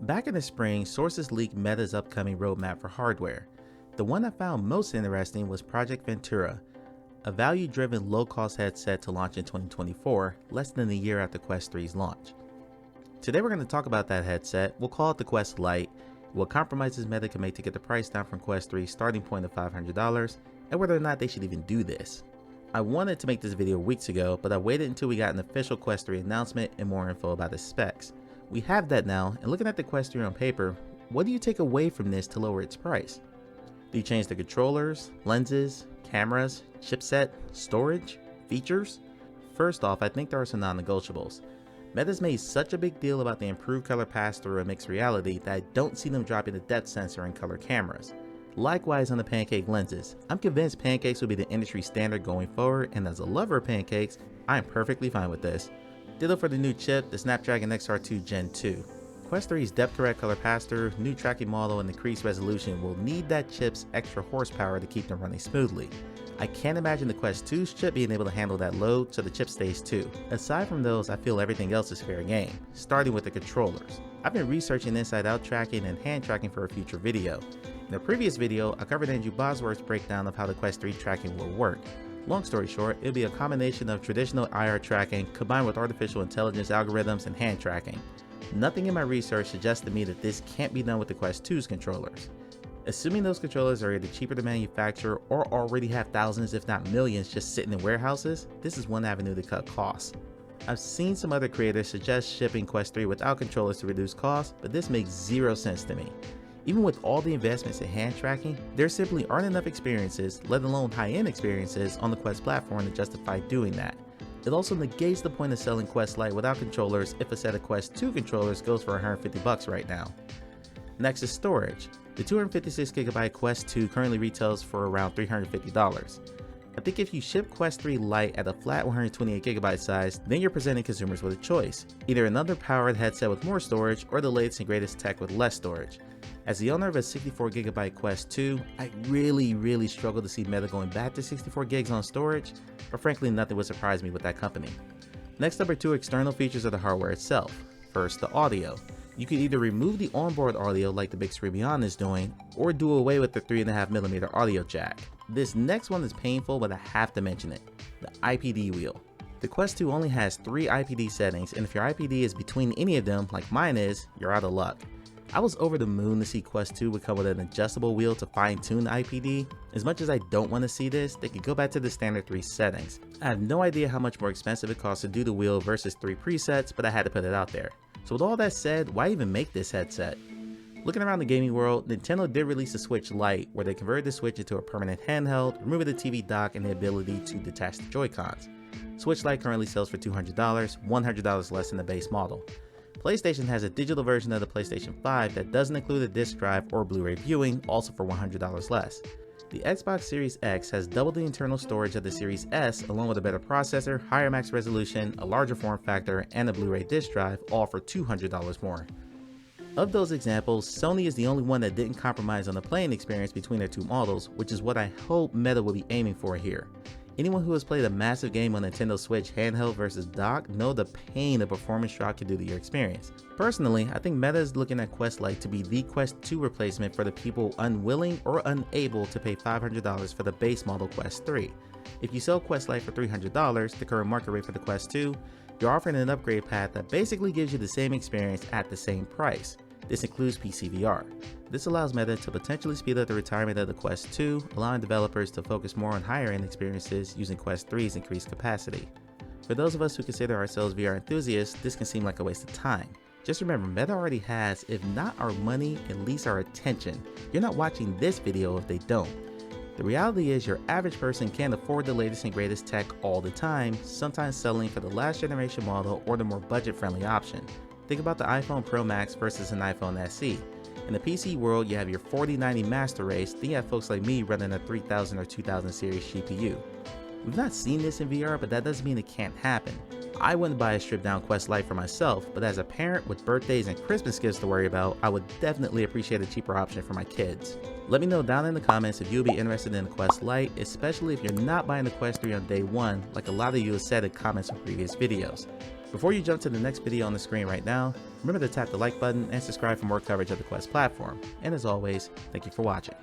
Back in the spring, sources leaked Meta's upcoming roadmap for hardware. The one I found most interesting was Project Ventura, a value-driven low-cost headset to launch in 2024, less than a year after Quest 3's launch. Today we're going to talk about that headset. We'll call it the Quest Lite, what compromises Meta can make to get the price down from Quest 3's starting point of $500, and whether or not they should even do this. I wanted to make this video weeks ago, but I waited until we got an official Quest 3 announcement and more info about the specs. We have that now, and looking at the Quest 3 on paper, what do you take away from this to lower its price? Do you change the controllers, lenses, cameras, chipset, storage, features? First off, I think there are some non-negotiables. Meta's made such a big deal about the improved color pass-through and mixed reality that I don't see them dropping the depth sensor in color cameras. Likewise on the pancake lenses, I'm convinced pancakes will be the industry standard going forward, and as a lover of pancakes, I am perfectly fine with this. Ditto for the new chip, the Snapdragon XR2 Gen 2. Quest 3's depth correct color pass-through, new tracking model, and increased resolution will need that chip's extra horsepower to keep them running smoothly. I can't imagine the Quest 2's chip being able to handle that load, so the chip stays too. Aside from those, I feel everything else is fair game, starting with the controllers. I've been researching inside-out tracking and hand tracking for a future video. In a previous video, I covered Andrew Bosworth's breakdown of how the Quest 3 tracking will work. Long story short, it'll be a combination of traditional IR tracking combined with artificial intelligence algorithms and hand tracking. Nothing in my research suggests to me that this can't be done with the Quest 2's controllers. Assuming those controllers are either cheaper to manufacture or already have thousands if not millions just sitting in warehouses, this is one avenue to cut costs. I've seen some other creators suggest shipping Quest 3 without controllers to reduce costs, but this makes zero sense to me. Even with all the investments in hand tracking, there simply aren't enough experiences, let alone high-end experiences, on the Quest platform to justify doing that. It also negates the point of selling Quest Lite without controllers if a set of Quest 2 controllers goes for $150 right now. Next is storage. The 256GB Quest 2 currently retails for around $350. I think if you ship Quest 3 Lite at a flat 128GB size, then you're presenting consumers with a choice. Either another powered headset with more storage, or the latest and greatest tech with less storage. As the owner of a 64GB Quest 2, I really struggle to see Meta going back to 64 gigs on storage, but frankly nothing would surprise me with that company. Next up are two external features of the hardware itself. First, the audio. You could either remove the onboard audio like the Big Screen Beyond is doing, or do away with the 3.5mm audio jack. This next one is painful, but I have to mention it. The IPD wheel. The Quest 2 only has 3 IPD settings, and if your IPD is between any of them, like mine is, you're out of luck. I was over the moon to see Quest 2 would come with an adjustable wheel to fine-tune the IPD. As much as I don't want to see this, they could go back to the standard 3 settings. I have no idea how much more expensive it costs to do the wheel versus 3 presets, but I had to put it out there. So with all that said, why even make this headset? Looking around the gaming world, Nintendo did release a Switch Lite, where they converted the Switch into a permanent handheld, removing the TV dock and the ability to detach the Joy-Cons. Switch Lite currently sells for $200, $100 less than the base model. PlayStation has a digital version of the PlayStation 5 that doesn't include a disc drive or Blu-ray viewing, also for $100 less. The Xbox Series X has double the internal storage of the Series S, along with a better processor, higher max resolution, a larger form factor, and a Blu-ray disc drive, all for $200 more. Of those examples, Sony is the only one that didn't compromise on the playing experience between their two models, which is what I hope Meta will be aiming for here. Anyone who has played a massive game on Nintendo Switch handheld versus dock know the pain a performance drop can do to your experience. Personally, I think Meta is looking at Quest Lite to be the Quest 2 replacement for the people unwilling or unable to pay $500 for the base model Quest 3. If you sell Quest Lite for $300, the current market rate for the Quest 2, you're offering an upgrade path that basically gives you the same experience at the same price. This includes PC VR. This allows Meta to potentially speed up the retirement of the Quest 2, allowing developers to focus more on higher-end experiences using Quest 3's increased capacity. For those of us who consider ourselves VR enthusiasts, this can seem like a waste of time. Just remember, Meta already has, if not our money, at least our attention. You're not watching this video if they don't. The reality is your average person can't afford the latest and greatest tech all the time, sometimes settling for the last generation model or the more budget-friendly option. Think about the iPhone Pro Max versus an iPhone SE. In the PC world, you have your 4090 master race, then you have folks like me running a 3000 or 2000 series GPU. We've not seen this in VR, but that doesn't mean it can't happen. I wouldn't buy a stripped down Quest Lite for myself, but as a parent with birthdays and Christmas gifts to worry about, I would definitely appreciate a cheaper option for my kids. Let me know down in the comments if you'll be interested in the Quest Lite, especially if you're not buying the Quest 3 on day one, like a lot of you have said in comments on previous videos. Before you jump to the next video on the screen right now, remember to tap the like button and subscribe for more coverage of the Quest platform. And as always, thank you for watching.